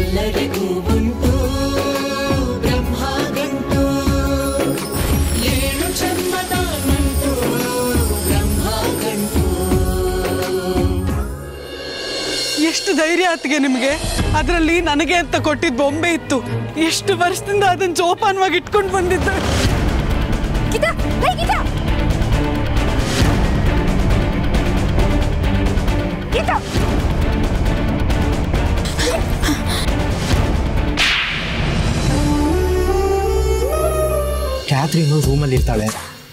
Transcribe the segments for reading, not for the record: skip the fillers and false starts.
ಎಲ್ಲರಿಗೂ ಉಂಟು ಬ್ರಹ್ಮ ಗಂಟು, 7 ಜನ್ಮದ ನಂಟು ಬ್ರಹ್ಮ ಗಂಟು. ಎಷ್ಟು ಧೈರ್ಯ ಆತಿಗೆ ನಿಮಗೆ? ಅದರಲ್ಲಿ ನನಗೆ ಅಂತ ಕೊಟ್ಟಿದ್ದ ಬೊಂಬೆ ಇತ್ತು. ಎಷ್ಟು ವರ್ಷದಿಂದ ಅದನ್ನ ಜೋಪಾನವಾಗಿ ಇಟ್ಕೊಂಡು ಬಂದಿದ್ದೆ. ಕ್ಯಾಥ್ರಿನ್ ರೂಮಲ್ಲಿ ಇರ್ತಾಳೆ,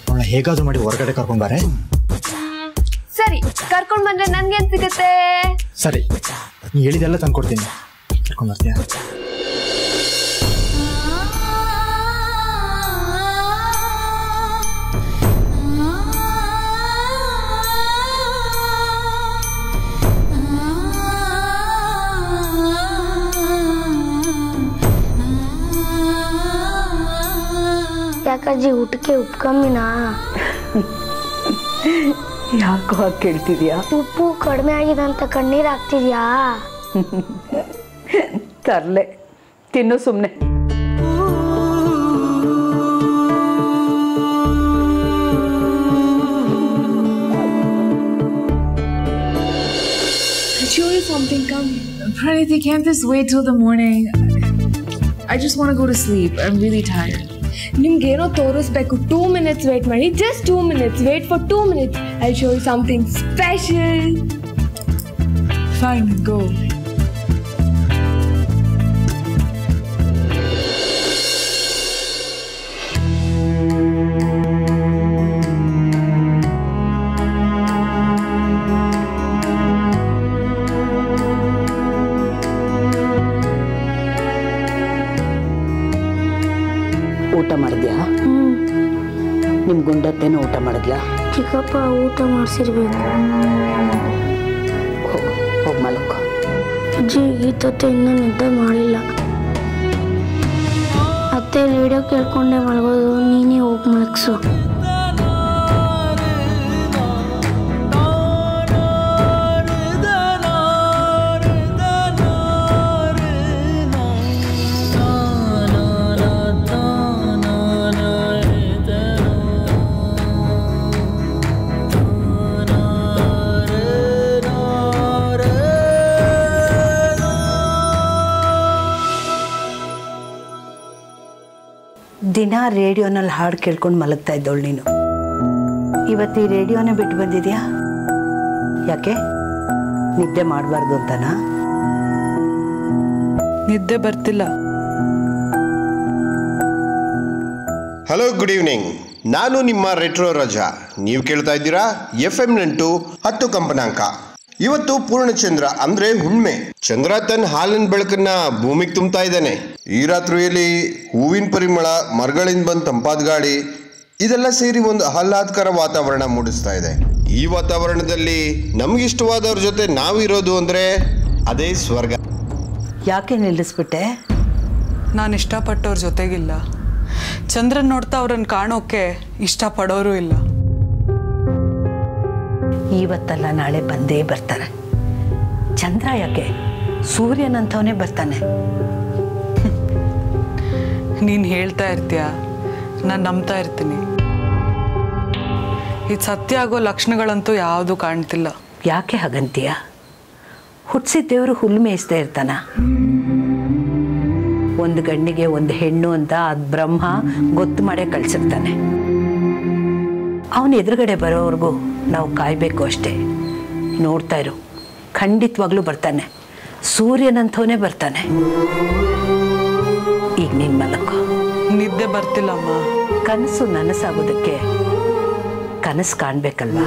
ಅವಳ ಹೇಗಾದ್ರೂ ಮಾಡಿ ಹೊರಗಡೆ ಕರ್ಕೊಂಡ್ ಬಾರೆ. ಸರಿ, ಕರ್ಕೊಂಡ್ ಬಂದ್ರೆ ನನ್ಗೇನ್ ಸಿಗುತ್ತೆ? ಸರಿ, ನೀ ಹೇಳಿದೆಲ್ಲ ತಂದ್ಕೊಡ್ತೀನಿ, ಕರ್ಕೊಂಡ್ ಬರ್ತೀಯ? ಯಾಕಜ್ಜಿ ಊಟಕ್ಕೆ ಉಪ್ಪು ಕಮ್ಮಿನಾ? ಯಾಕೋ ಹಾಗೆ ಕೇಳ್ತಿದ್ಯಾ? ಉಪ್ಪು ಕಡಿಮೆ ಆಗಿದೆ ಅಂತ ಕಣ್ಣೀರು ಹಾಕ್ತಿದ್ಯಾ? ತರ್ಲೆ, ತಿನ್ನು ಸುಮ್ಮನೆ. Something come. Praniti, can't this wait till the morning? I just want to go to sleep. I'm really tired. ನಿಮ್ಗೇನೋ ತೋರಿಸ್ಬೇಕು. 2 minutes ವೇಟ್ ಮಾಡಿ. Just 2 minutes. Wait for 2 minutes. I'll show you something special. Fine, go. ಊಟ ಮಾಡಿದ್ಯಾ? ನಿಮ್ ಗುಂಡತ್ತೇನೋ ಊಟ ಮಾಡಿದ್ಲಾ? ಚಿಕ್ಕಪ್ಪ ಊಟ ಮಾಡಿಸಿರ್ಬೇಕು. ಹೋಗ್ ಮಲಕ್ಕೋ. ಅಜ್ಜಿ ಗೀತತ್ತೆ ಇನ್ನೂ ನಿದ್ದೆ ಮಾಡಿಲ್ಲ. ಅತ್ತೆ ರೇಡಿಯೋ ಕೇಳ್ಕೊಂಡೆ ಮಲಗೋದು, ನೀನೇ ಹೋಗಿ ಮಲಗ್ಸು. ದಿನ ರೇಡಿಯೋನಲ್ಲಿ ಹಾಡು ಕೇಳ್ಕೊಂಡು ಮಲಗ್ತಾ ಇದ್ದವಳು ನೀನು. ಇವತ್ತು ಈ ರೇಡಿಯೋನೇ ಬಿಟ್ಟು ಬಂದಿದ್ಯಾ? ಯಾಕೆ, ನಿದ್ದೆ ಮಾಡಬಾರ್ದು ಅಂತನಾ? ನಿದ್ದೆ ಬರ್ತಿಲ್ಲ. Hello, good evening. ನಾನು ನಿಮ್ಮ ರೆಟ್ರೋ ರಜಾ. ನೀವು ಕೇಳ್ತಾ ಇದ್ದೀರಾ FM 10 ಕಂಪನಾಂಕ. ಇವತ್ತು ಪೂರ್ಣಚಂದ್ರ ಅಂದ್ರೆ ಹುಣ್ಮೆ. ಚಂದ್ರ ತನ್ನ ಹಾಲಿನ ಬೆಳಕನ್ನ ಭೂಮಿಗೆ ತುಂಬ್ತಾ ಇದ್ದಾನೆ. ಈ ರಾತ್ರಿಯಲ್ಲಿ ಹೂವಿನ ಪರಿಮಳ, ಮರಗಳಿಂದ ಬಂದ ತಂಪಾದ ಗಾಳಿ, ಇದೆಲ್ಲ ಸೇರಿ ಒಂದು ಆಹ್ಲಾದಕರ ವಾತಾವರಣ ಮೂಡಿಸ್ತಾ ಇದೆ. ಈ ವಾತಾವರಣದಲ್ಲಿ ನಮಗಿಷ್ಟವಾದವ್ರ ಜೊತೆ ನಾವಿರೋದು ಅಂದ್ರೆ ಅದೇ ಸ್ವರ್ಗ. ಯಾಕೆ ನಿಲ್ಲಿಸ್ಬಿಟ್ಟೆ? ನಾನು ಇಷ್ಟಪಟ್ಟವ್ರ ಜೊತೆಗಿಲ್ಲ. ಚಂದ್ರನ್ ನೋಡ್ತಾ ಅವ್ರನ್ನ ಕಾಣೋಕೆ ಇಷ್ಟಪಡೋರು ಇಲ್ಲ. ಇವತ್ತಲ್ಲ ನಾಳೆ ಬಂದೇ ಬರ್ತಾರೆ. ಚಂದ್ರ ಯಾಕೆ, ಸೂರ್ಯನಂತವನೇ ಬರ್ತಾನೆ. ನೀನು ಹೇಳ್ತಾ ಇರ್ತೀಯ, ನಾನು ನಂಬ್ತಾ ಇರ್ತೀನಿ. ಇದು ಸತ್ಯ ಆಗೋ ಲಕ್ಷಣಗಳಂತೂ ಯಾವುದು ಕಾಣ್ತಿಲ್ಲ. ಯಾಕೆ ಹಾಗಂತೀಯ? ಹುಟ್ಟಿಸಿದ ದೇವರು ಹುಲ್ಲು ಮೇಯಿಸ್ತಾ ಇರ್ತಾನ. ಒಂದು ಗಂಡಿಗೆ ಒಂದು ಹೆಣ್ಣು ಅಂತ ಅದು ಬ್ರಹ್ಮ ಗೊತ್ತು ಮಾಡೇ ಕಳ್ಸಿರ್ತಾನೆ. ಅವನ ಎದುರುಗಡೆ ಬರೋವರೆಗೂ ನಾವು ಕಾಯಬೇಕು ಅಷ್ಟೇ. ನೋಡ್ತಾ ಇರು, ಖಂಡಿತವಾಗ್ಲೂ ಬರ್ತಾನೆ. ಸೂರ್ಯನಂತವನೇ ಬರ್ತಾನೆ. ಈಗ ನಿನ್ನ ಮಲಕ್ಕೋ. ನಿದ್ದೆ ಬರ್ತಿಲ್ಲಮ್ಮ. ಕನಸು ನನಸಾಗೋದಕ್ಕೆ ಕನಸು ಕಾಣಬೇಕಲ್ವಾ?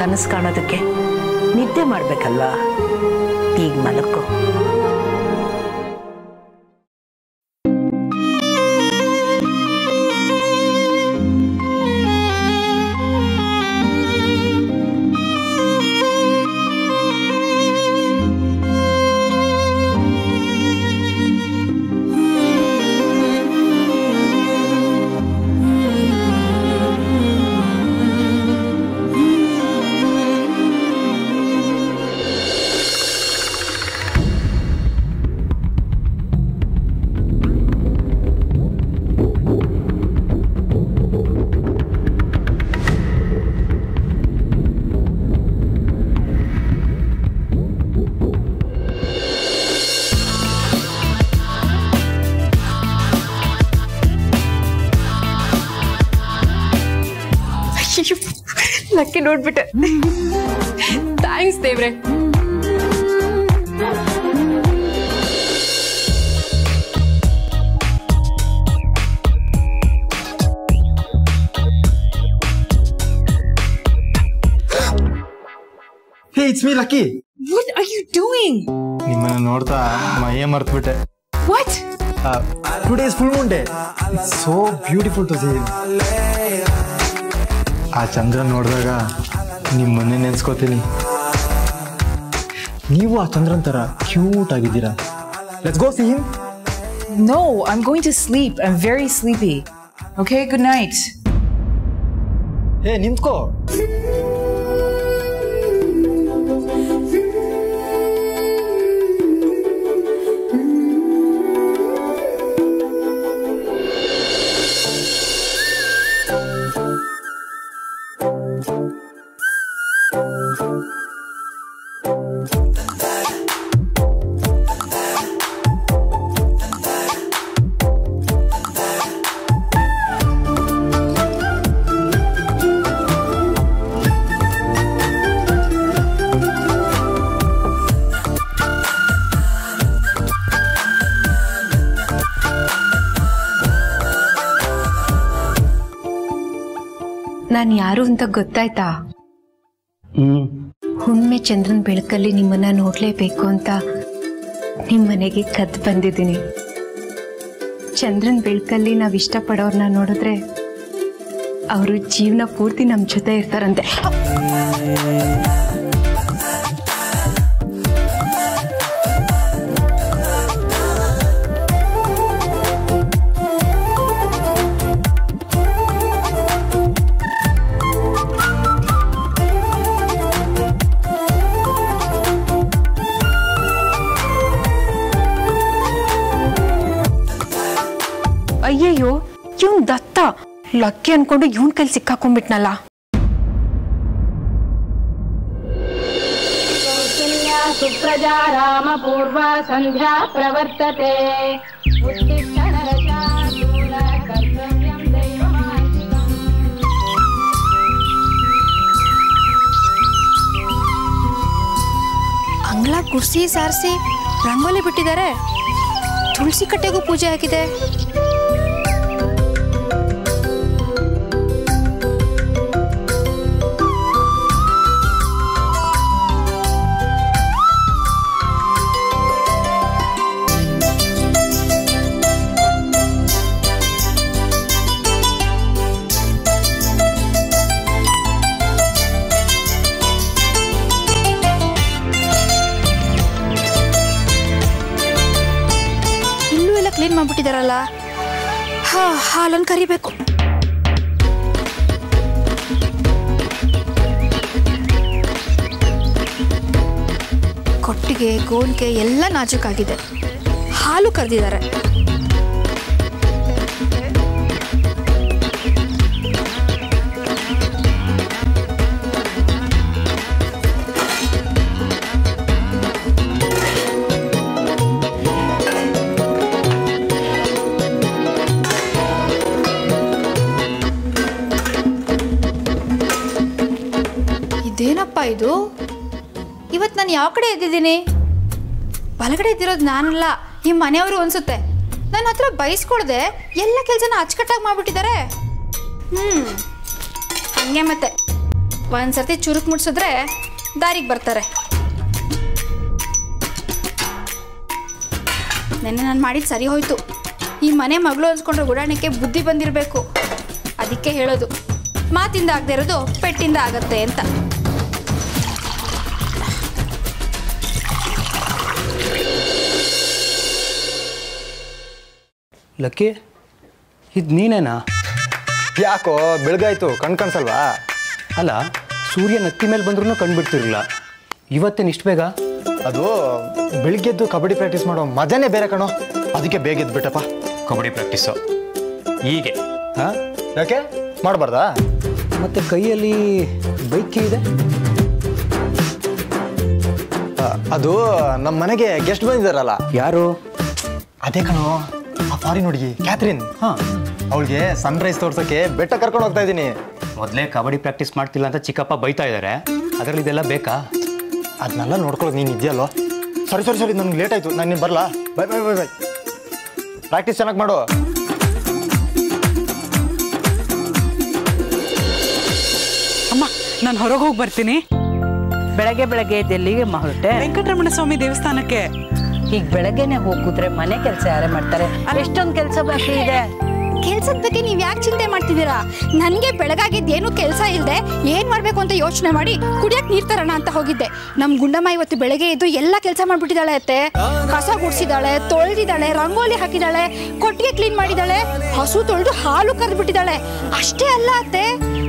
ಕನಸು ಕಾಣೋದಕ್ಕೆ ನಿದ್ದೆ ಮಾಡಬೇಕಲ್ವಾ? ಈಗ ಮಲಕ್ಕೋ. ಲಕ್ಕಿ ನೋಡ್ಬಿಟ್ಟೆ. ಥ್ಯಾಂಕ್ಸ್ ದೇವ್ರೆ. Hey, it's me, Lucky. What are you doing? ನಿಮ್ಮನ್ನ ನೋಡ್ತಾ ಮೈಯೇ ಮರ್ತ್ಬಿಟ್ಟೆ. What? Today is full moon day. It's so beautiful to see. ಆ ಚಂದ್ರ ನೋಡಿದಾಗ ನಿಮ್ಮನ್ನೇ ನೆನ್ಸ್ಕೋತೀನಿ. ನೀವು ಆ ಚಂದ್ರನ್ ತರ ಕ್ಯೂಟ್ ಆಗಿದ್ದೀರಾ. Let's go see him. No, I'm going to sleep. I'm very sleepy. Okay, good night. Hey, ನಿಂತ್ಕೋ. ನಾನು ಯಾರು ಅಂತ ಗೊತ್ತಾಯ್ತಾ? ಹುಣ್ಮೆ ಚಂದ್ರನ್ ಬೆಳಕಲ್ಲಿ ನಿಮ್ಮನ್ನ ನೋಡ್ಲೇಬೇಕು ಅಂತ ನಿಮ್ಮನೆಗೆ ಕದ್ದು ಬಂದಿದ್ದೀನಿ. ಚಂದ್ರನ್ ಬೆಳಕಲ್ಲಿ ನಾವ್ ಇಷ್ಟಪಡೋರ್ನ ನೋಡಿದ್ರೆ ಅವರು ಜೀವನ ಪೂರ್ತಿ ನಮ್ಮ ಜೊತೆ ಇರ್ತಾರಂತೆ. ಅಯ್ಯಯ್ಯೋ, ಇವನ್ ದತ್ತ ಲಕ್ಕಿ ಅನ್ಕೊಂಡು ಇವನ್ ಕೈಲಿ ಸಿಕ್ಕಾಕೊಂಡ್ಬಿಟ್ನಲ್ಲ. ಸುಪ್ರಜಾ ರಾಮ ಪೂರ್ವ ಸಂಧ್ಯಾ ಪ್ರವರ್ತತೆ. ಅಂಗ್ಲ ಕುರ್ಸಿ ಸಾರಿಸಿ ರಂಗೋಲಿ ಬಿಟ್ಟಿದ್ದಾರೆ. ತುಳಸಿ ಕಟ್ಟೆಗೂ ಪೂಜೆ ಆಗಿದೆ. ಕ್ಲೀನ್ ಮಾಡ್ಬಿಟ್ಟಿದಾರಲ್ಲ. ಹಾಲನ್ನು ಕರಿಬೇಕು. ಕೊಟ್ಟಿಗೆ ಗೋಣಿಗೆ ಎಲ್ಲ ನಾಜೂಕಾಗಿದೆ. ಹಾಲು ಕರೆದಿದ್ದಾರೆ. ಇದೇನಪ್ಪ ಇದು? ಇವತ್ತು ನಾನು ಯಾವ ಕಡೆ ಎದ್ದಿದ್ದೀನಿ? ಬಲಗಡೆ ಎದ್ದಿರೋದು ನಾನಲ್ಲ, ಈ ಮನೆಯವರು ಅನ್ಸುತ್ತೆ. ನನ್ನ ಹತ್ರ ಬೈಸ್ಕೊಳ್ದೆ ಎಲ್ಲ ಕೆಲಸನ ಅಚ್ಚುಕಟ್ಟಾಗಿ ಮಾಡ್ಬಿಟ್ಟಿದ್ದಾರೆ. ಹಂಗೆ ಮತ್ತೆ ಒಂದ್ಸರ್ತಿ ಚುರುಕು ಮುಟ್ಸಿದ್ರೆ ದಾರಿಗೆ ಬರ್ತಾರೆ. ನೆನ್ನೆ ನಾನು ಮಾಡಿದ್ದು ಸರಿ ಹೋಯ್ತು. ಈ ಮನೆ ಮಗಳು ಅನ್ಸ್ಕೊಂಡ್ರೆ ಗುಡಾಣಕ್ಕೆ ಬುದ್ಧಿ ಬಂದಿರಬೇಕು. ಅದಕ್ಕೆ ಹೇಳೋದು, ಮಾತಿಂದ ಆಗದೆ ಇರೋದು ಪೆಟ್ಟಿಂದ ಆಗತ್ತೆ ಅಂತ. ಲಕ್ಕಿ, ಇದು ನೀನೇನಾ? ಯಾಕೋ ಬೆಳಗಾಯ್ತು, ಕಣ್ ಕಾಣಿಸಲ್ವಾ? ಅಲ್ಲ, ಸೂರ್ಯ ನತ್ತಿ ಮೇಲೆ ಬಂದ್ರೂ ಕಂಡುಬಿಡ್ತಿರಲಿಲ್ಲ. ಇವತ್ತೇನು ಇಷ್ಟು ಬೇಗ? ಅದು ಬೆಳಿಗ್ಗೆದ್ದು ಕಬಡ್ಡಿ ಪ್ರಾಕ್ಟೀಸ್ ಮಾಡೋ ಮಜಾನೇ ಬೇರೆ ಕಣೋ, ಅದಕ್ಕೆ ಬೇಗ ಎದ್ಬಿಟ್ಟಪ್ಪ. ಕಬಡ್ಡಿ ಪ್ರಾಕ್ಟೀಸು ಹೀಗೆ? ಹಾಂ, ಯಾಕೆ ಮಾಡಬಾರ್ದಾ? ಮತ್ತು ಕೈಯಲ್ಲಿ ಬೈಕ್ ಇದೆ. ಅದು ನಮ್ಮ ಮನೆಗೆ ಗೆಸ್ಟ್ ಬಂದಿದ್ದಾರಲ್ಲ. ಯಾರು? ಅದೇ ಕಣೋ, ಆ ಫಾರಿನ್ ಹುಡುಗಿ ಕ್ಯಾಥರಿನ್. ಹಾಂ, ಅವಳಿಗೆ ಸನ್ರೈಸ್ ತೋರ್ಸೋಕ್ಕೆ ಬೆಟ್ಟ ಕರ್ಕೊಂಡು ಹೋಗ್ತಾ ಇದ್ದೀನಿ. ಮೊದಲೇ ಕಬಡ್ಡಿ ಪ್ರಾಕ್ಟೀಸ್ ಮಾಡ್ತಿಲ್ಲ ಅಂತ ಚಿಕ್ಕಪ್ಪ ಬೈತಾ ಇದ್ದಾರೆ, ಅದರಲ್ಲಿ ಇದೆಲ್ಲ ಬೇಕಾ? ಅದನ್ನೆಲ್ಲ ನೋಡ್ಕೊಳ್ಳೋದು ನೀನು ಇದೆಯಲ್ಲೋ. ಸರಿ ನನಗೆ ಲೇಟ್ ಆಯಿತು, ನಾನು ನೀನು ಬರಲಾ? Bye bye bye bye. Practice ಚೆನ್ನಾಗಿ ಮಾಡು. ಅಮ್ಮ ನಾನು ಹೊರಗೆ ಹೋಗಿ ಬರ್ತೀನಿ. ಬೆಳಗ್ಗೆ ಎಲ್ಲಿಗೆ ಹೊರಟೆ? ವೆಂಕಟರಮಣ ಸ್ವಾಮಿ ದೇವಸ್ಥಾನಕ್ಕೆ. ಈಗ ಬೆಳಗ್ಗೆನೆ ಹೋಗಿದ್ರೆ ಮನೆ ಕೆಲಸ ಯಾರೇ ಮಾಡ್ತಾರೆ? ಎಷ್ಟೊಂದು ಕೆಲಸ ಬಾಕಿ ಇದೆ. ಕೆಲ್ಸದ ಬಗ್ಗೆ ನೀವ್ ಯಾಕೆ ಚಿಂತೆ ಮಾಡ್ತಿದ್ದೀರಾ? ನನ್ಗೆ ಬೆಳಗಾಗಿದ್ದೇನು ಕೆಲಸ ಇಲ್ಲದೆ ಏನ್ ಮಾಡ್ಬೇಕು ಅಂತ ಯೋಚನೆ ಮಾಡಿ ಕುಡಿಯಕ್ ನೀರ್ ತರೋಣ ಅಂತ ಹೋಗಿದ್ದೆ. ನಮ್ ಗುಂಡಮ್ಮ ಇವತ್ತು ಬೆಳಗ್ಗೆ ಎದ್ದು ಎಲ್ಲ ಕೆಲಸ ಮಾಡ್ಬಿಟ್ಟಿದ್ದಾಳೆ ಅತ್ತೆ. ಕಸ ಗುಡ್ಸಿದಾಳೆ, ತೊಳೆದಿದ್ದಾಳೆ, ರಂಗೋಲಿ ಹಾಕಿದಾಳೆ, ಕೊಟ್ಟಿಗೆ ಕ್ಲೀನ್ ಮಾಡಿದಾಳೆ, ಹಸು ತೊಳೆದು ಹಾಲು ಕರೆದ್ಬಿಟ್ಟಿದ್ದಾಳೆ. ಅಷ್ಟೇ ಅಲ್ಲ ಅತ್ತೆ,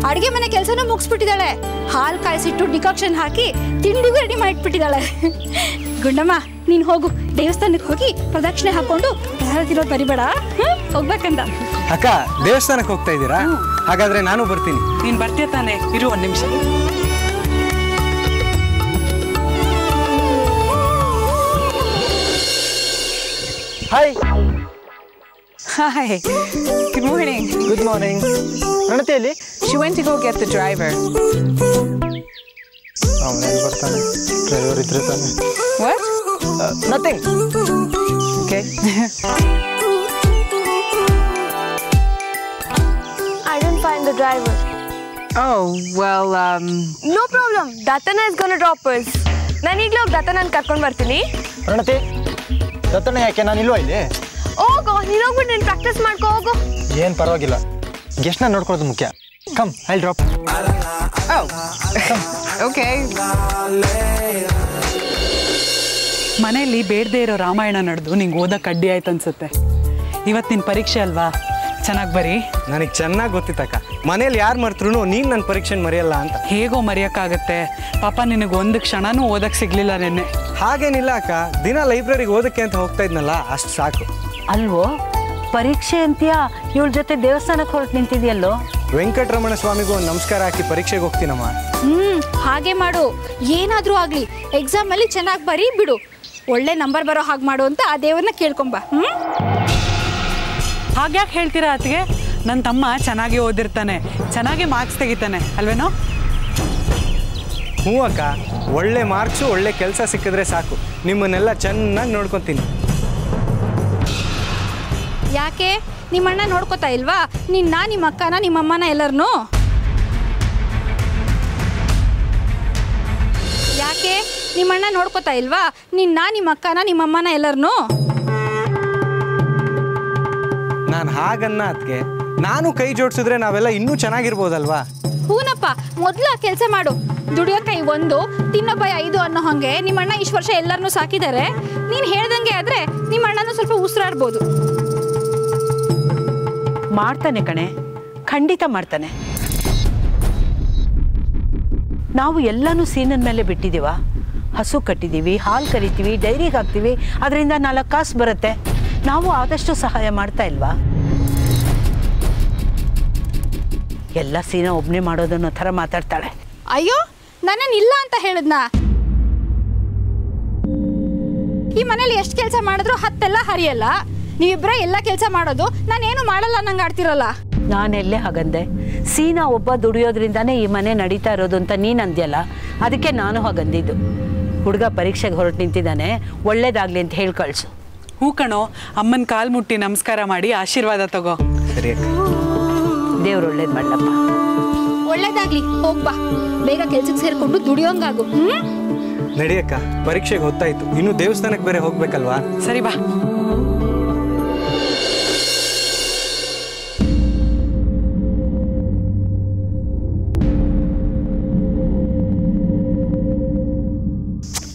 ಅಡಿಗೆ ಮನೆ ಕೆಲಸನೂ ಮುಗಿಸ್ಬಿಟ್ಟಿದ್ದಾಳೆ. ಹಾಲು ಕಾಯಿಸಿಟ್ಟು ಡಿಕಾಕ್ಷನ್ ಹಾಕಿ ತಿಂಡಿಗೂ ರೆಡಿ ಮಾಡಿಟ್ಬಿಟ್ಟಿದ್ದಾಳೆ. ಗುಂಡಮ್ಮ ನೀನ್ ಹೋಗು, ದೇವಸ್ಥಾನಕ್ಕೆ ಹೋಗಿ ಪ್ರದಕ್ಷಿಣೆ ಹಾಕೊಂಡು ಯಾರದಿರೋದು ಬರಿಬೇಡ. ಹೋಗ್ಬೇಕಂತ. ಅಕ್ಕ ದೇವಸ್ಥಾನಕ್ಕೆ ಹೋಗ್ತಾ ಇದ್ದೀರಾ? ಹಾಗಾದ್ರೆ ನಾನು ಬರ್ತೀನಿ. ನೀನ್ ಬರ್ತೀಯ ತಾನೆ? ಇರು ಒಂದ್ ನಿಮಿಷ. Hi Hi. Good morning. Good morning. ಪ್ರಣತಿಯಲ್ಲಿ She went to go get the driver. ಅವನೇನು ಬರ್ತಾನೆ, ಡ್ರೈವರ್ ಇದ್ರೆ ತಾನೆ. What? Nothing. Okay. I didn't find the driver. Oh, well, No problem. Datana is gonna drop us. ನಾನು ಈಗಲೇ ಹೋಗಿ ದತ್ತನನ್ನು ಕರ್ಕೊಂಡು ಬರ್ತೀನಿ. ಪ್ರಣತಿ, ದತ್ತನ ಯಾಕೆ? ನಾನು ಇಲ್ವಾ ಇಲ್ಲಿ? ಹೋಗೋ, ನೀನು ಹೋಗ್ಬಿಟ್ಟು ನೀನು ಪ್ರಾಕ್ಟೀಸ್ ಮಾಡ್ಕೋ ಹೋಗು. ಏನು ಪರವಾಗಿಲ್ಲ, ಗೆಸ್ಟ್ನ ನೋಡ್ಕೊಳ್ಳೋದು ಮುಖ್ಯ. Come, I drop. oh, okay. ಮನೆಯಲ್ಲಿ ಬೇಡದೇ ಇರೋ ರಾಮಾಯಣ ನಡೆದು ನಿಂಗೆ ಓದಕ್ಕೆ ಅಡ್ಡಿ ಆಯ್ತು ಅನ್ಸುತ್ತೆ. ಇವತ್ತು ನಿನ್ನ ಪರೀಕ್ಷೆ ಅಲ್ವಾ, ಚೆನ್ನಾಗಿ ಬರೀ. ನನಗೆ ಚೆನ್ನಾಗಿ ಗೊತ್ತಿತ್ತಕ್ಕ, ಮನೇಲಿ ಯಾರು ಮರ್ತರು ನೀನು ನನ್ನ ಪರೀಕ್ಷೆ ಮರೆಯಲ್ಲ ಅಂತ. ಹೇಗೋ ಮರೆಯೋಕ್ಕಾಗತ್ತೆ ಪಾಪ, ನಿನಗೆ ಒಂದು ಕ್ಷಣನೂ ಓದಕ್ಕೆ ಸಿಗ್ಲಿಲ್ಲ ನಿನ್ನೆ. ಹಾಗೇನಿಲ್ಲ ಅಕ್ಕ, ದಿನ ಲೈಬ್ರರಿಗೆ ಓದಕ್ಕೆ ಅಂತ ಹೋಗ್ತಾ ಇದ್ನಲ್ಲ, ಅಷ್ಟು ಸಾಕು. ಅಲ್ವೋ, ಪರೀಕ್ಷೆ ಅಂತೀಯಾ, ಇವಳ ಜೊತೆ ದೇವಸ್ಥಾನಕ್ಕೆ ಹೊರಟು ನಿಂತಿದ್ಯಲ್ಲೋ. ವೆಂಕಟರಮಣ ಸ್ವಾಮಿಗೂ ಒಂದು ನಮಸ್ಕಾರ ಹಾಕಿ ಪರೀಕ್ಷೆಗೆ ಹೋಗ್ತೀನಮ್ಮ. ಹಾಗೆ ಮಾಡು. ಏನಾದರೂ ಆಗಲಿ ಎಕ್ಸಾಮಲ್ಲಿ ಚೆನ್ನಾಗಿ ಬರೀ ಬಿಡು. ಒಳ್ಳೆ ನಂಬರ್ ಬರೋ ಹಾಗೆ ಮಾಡು ಅಂತ ಆ ದೇವ್ರನ್ನ ಕೇಳ್ಕೊಂಬ. ಹಾಗ್ಯಾಕೆ ಹೇಳ್ತೀರಾ ಅತ್ತಿಗೆ? ನನ್ನ ತಮ್ಮ ಚೆನ್ನಾಗಿ ಓದಿರ್ತಾನೆ, ಚೆನ್ನಾಗಿ ಮಾರ್ಕ್ಸ್ ತೆಗಿತಾನೆ ಅಲ್ವೇನೋ? ಹ್ಞೂ ಅಕ್ಕ, ಒಳ್ಳೆ ಮಾರ್ಕ್ಸು ಒಳ್ಳೆ ಕೆಲಸ ಸಿಕ್ಕಿದ್ರೆ ಸಾಕು, ನಿಮ್ಮನ್ನೆಲ್ಲ ಚೆನ್ನಾಗಿ ನೋಡ್ಕೊತೀನಿ. ಯಾಕೆ ನಿಮ್ಮಣ್ಣ ನೋಡ್ಕೋತಾ ಇಲ್ವಾ? ನಿನ್ನ ನಿಮ್ಮ ಅಕ್ಕನ ನಿಮ್ಮಮ್ಮನ ಎಲ್ಲರನ್ನೂ? ಯಾಕೆ ನಿಮ್ಮಣ್ಣ ನೋಡ್ಕೋತಾ ಇಲ್ವಾ? ನಿನ್ನ ನಿಮ್ಮ ಅಕ್ಕನ ನಿಮ್ಮಮ್ಮನ ಎಲ್ಲರನ್ನೂ? ನಾನು ಹಾಗನ್ನ ಅದಕ್ಕೆ, ನಾನು ಕೈ ಜೋಡಿಸಿದ್ರೆ ನಾವೆಲ್ಲ ಇನ್ನೂ ಚೆನ್ನಾಗಿರ್ಬೋದಲ್ವಾ? ಹೂನಪ್ಪ, ಮೊದಲು ಆ ಕೆಲಸ ಮಾಡು. ದುಡಿಯೋ ಕೈ 1, ತಿನ್ನೋ ಭಯ 5 ಅನ್ನೋ ಹಾಗೆ ನಿಮ್ಮಣ್ಣ ಇಷ್ಟು ವರ್ಷ ಎಲ್ಲರನ್ನೂ ಸಾಕಿದ್ದಾರೆ. ನೀನು ಹೇಳ್ದಂಗೆ ಆದರೆ ನಿಮ್ಮಣ್ಣನೂ ಸ್ವಲ್ಪ ಉಸಿರಾಡ್ಬೋದು. ಮಾಡ್ತಾನೆ ಕಣೆ, ಖಂಡಿತ ಮಾಡ್ತಾನೆ. ನಾವು ಎಲ್ಲನೂ ಸೀನನ್ ಮೇಲೆ ಬಿಟ್ಟಿದ್ದೀವ. ಹಸು ಕಟ್ಟಿದ್ದೀವಿ, ಹಾಲು ಕರಿತೀವಿ, ಡೈರಿಗೆ ಹಾಕ್ತೀವಿ, ಅದರಿಂದ 4 ಕಾಸು ಬರುತ್ತೆ. ನಾವು ಆದಷ್ಟು ಸಹಾಯ ಮಾಡ್ತಾ ಇಲ್ವಾ? ಎಲ್ಲ ಸೀನಾ ಒಬ್ಬನೇ ಮಾಡೋದನ್ನೋ ಥರ ಮಾತಾಡ್ತಾಳೆ. ಅಯ್ಯೋ, ನನ್ನನ್ನು ಇಲ್ಲ ಅಂತ ಹೇಳಿದ್ನಾ? ಈ ಮನೇಲಿ ಎಷ್ಟು ಕೆಲಸ ಮಾಡಿದ್ರು ಹತ್ತೆಲ್ಲ ಹರಿಯಲ್ಲ. ನೀವಿಬ್ಬರೇ ಎಲ್ಲ ಕೆಲಸ ಮಾಡೋದು, ನಾನೇನು ಮಾಡಲ್ಲ ನಂಗೆ ಆಡ್ತಿರಲ್ಲ. ನಾನೆಲ್ಲೇ ಹಾಗಂದೆ? ಸೀನಾ ಒಬ್ಬ ದುಡಿಯೋದ್ರಿಂದಾನೇ ಈ ಮನೆ ನಡೀತಾ ಇರೋದು ಅಂತ ನೀನು ಅಂದ್ಯಲ್ಲ, ಅದಕ್ಕೆ ನಾನು ಹಾಗಂದಿದ್ದು. ಹುಡುಗ ಪರೀಕ್ಷೆಗೆ ಹೊರಟು ನಿಂತಿದ್ದಾನೆ, ಒಳ್ಳೇದಾಗ್ಲಿ ಅಂತ ಹೇಳಿ ಕಳಿಸು. ಹೂ ಕಣೋ, ಅಮ್ಮನ ಕಾಲು ಮುಟ್ಟಿ ನಮಸ್ಕಾರ ಮಾಡಿ ಆಶೀರ್ವಾದ ತಗೋ. ಸರಿ ಅಕ್ಕ. ದೇವ್ರು ಒಳ್ಳೇದು ಮಾಡಪ್ಪ. ಒಳ್ಳೇದಾಗ್ಲಿ, ಹೋಗ್ಬಾ. ಬೇಗ ಕೆಲ್ಸಕ್ಕೆ ಸೇರ್ಕೊಂಡು ದುಡಿಯೋಂಗಾಗು. ನಡಿಯಕ್ಕ, ಪರೀಕ್ಷೆಗೆ ಹೊತ್ತಾಯ್ತು, ಇನ್ನು ದೇವಸ್ಥಾನಕ್ಕೆ ಬೇರೆ ಹೋಗ್ಬೇಕಲ್ವಾ? ಸರಿ ಬಾ.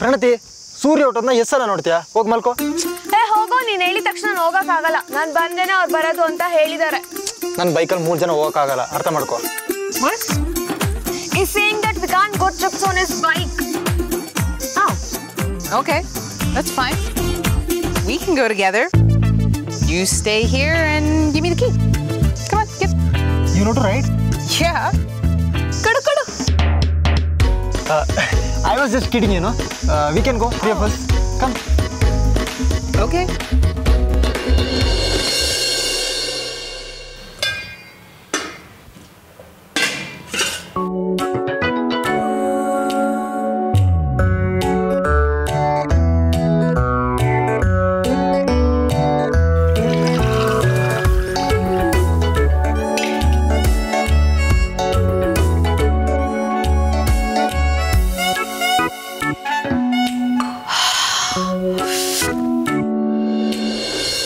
ಪ್ರಣತಿ, ಸೂರ್ಯ ಹುಟ್ಟೋದನ್ನ ಎಷ್ಟು ಸಲ ನೋಡ್ತೀಯಾ? ಹೋಗಿ ಮಲ್ಕೋ. ಹೋಗೋ, ನೀನು ಹೇಳಿದ ತಕ್ಷಣ ಹೋಗಕ್ಕಾಗಲ್ಲ. ನಾನು ಬಂದೇನೆ ಅವ್ರು ಬರೋದು ಅಂತ ಹೇಳಿದ್ದಾರೆ. ನನ್ನ ಬೈಕಲ್ಲಿ 3 ಜನ ಹೋಗಕ್ಕಾಗಲ್ಲ, ಅರ್ಥ ಮಾಡ್ಕೋ. What? He's saying that we can't go trips on his bike. Oh, okay. That's fine. We can go together. You stay here and give me the key. Come on, get. You know to ride? Yeah. ಕಡು ಕಡು. I was just kidding, you know. We can go, 3 of us. Come. Okay.